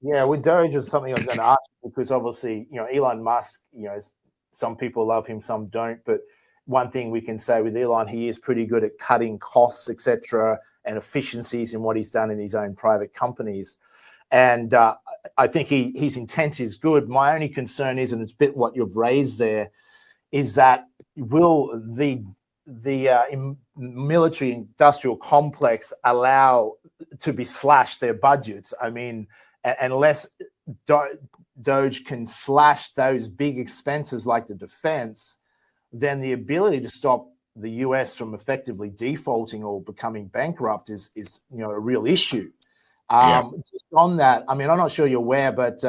Yeah, with Doge is something I was going to ask you, because obviously, Elon Musk, some people love him, some don't. But one thing we can say with Elon, he is pretty good at cutting costs, etc., and efficiencies in what he's done in his own private companies. And I think his intent is good. My only concern is, and it's a bit what you've raised there, is that will the military industrial complex allow to be slashed their budgets? I mean, unless Doge can slash those big expenses like the defense, then the ability to stop the US from effectively defaulting or becoming bankrupt is a real issue. Just on that, I mean, I'm not sure you're aware, but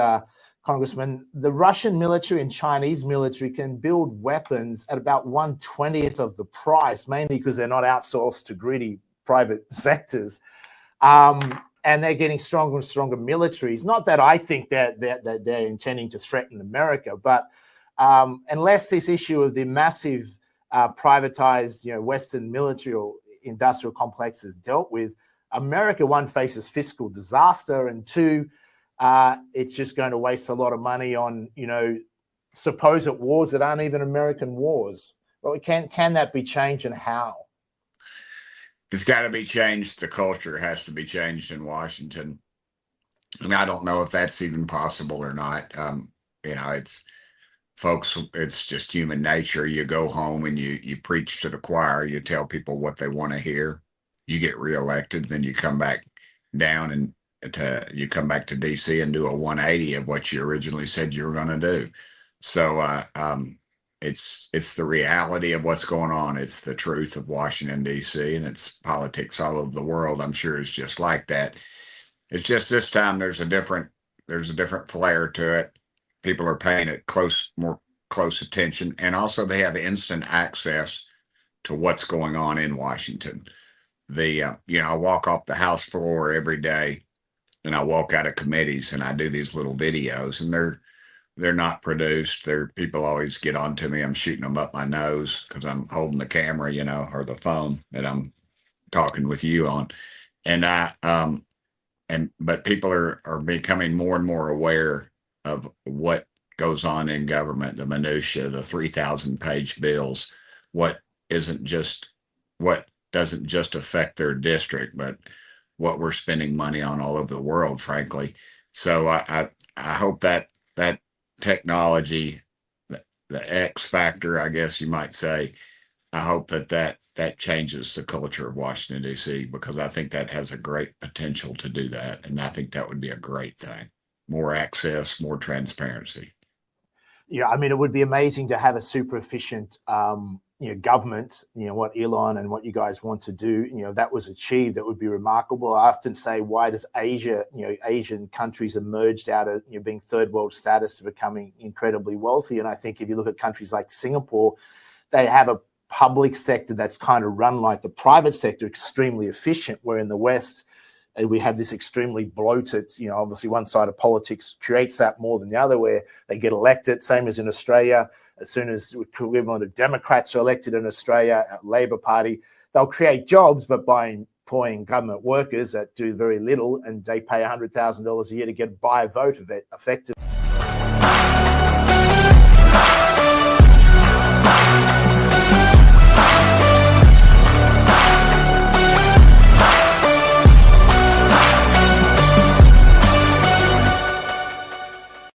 Congressman, the Russian military and Chinese military can build weapons at about 1/20th of the price, mainly because they're not outsourced to greedy private sectors. And they're getting stronger and stronger militaries. Not that I think that they're intending to threaten America, but unless this issue of the massive privatized, Western military or industrial complex is dealt with, America, one, faces fiscal disaster, and two, it's just going to waste a lot of money on, supposed wars that aren't even American wars. Well, can that be changed, and how? It's got to be changed. The culture has to be changed in Washington. And I don't know if that's even possible or not. It's folks, it's just human nature. You go home and you preach to the choir. You tell people what they want to hear. You get reelected, then you come back down and you come back to DC and do a 180 of what you originally said you were going to do. So it's the reality of what's going on. It's the truth of Washington, D.C., and it's politics all over the world. I'm sure it's just like that. It's just this time there's a different flair to it. People are paying it more close attention, and also they have instant access to what's going on in Washington. I walk off the House floor every day, and I walk out of committees, and I do these little videos, and they're not produced. People always get on to me. I'm shooting them up my nose because I'm holding the camera, or the phone that I'm talking with you on. And but people are becoming more and more aware of what goes on in government, the minutia, the 3,000-page bills, what doesn't just affect their district, but what we're spending money on all over the world, frankly. So I hope that technology, the X factor, I guess you might say, I hope that changes the culture of Washington, D.C., because I think that has a great potential to do that. And I think that would be a great thing. More access, more transparency. Yeah, I mean, it would be amazing to have a super efficient government, what Elon and what you guys want to do, that was achieved. That would be remarkable. I often say, why does Asia, Asian countries emerged out of being third world status to becoming incredibly wealthy? And I think if you look at countries like Singapore, they have a public sector that's kind of run like the private sector, extremely efficient, where in the West, we have this extremely bloated, obviously one side of politics creates that more than the other, where they get elected, same as in Australia. As soon as the equivalent of Democrats are elected in Australia, Labor Party, they'll create jobs, but by employing government workers that do very little, and they pay $100,000 a year to buy a vote of it effectively.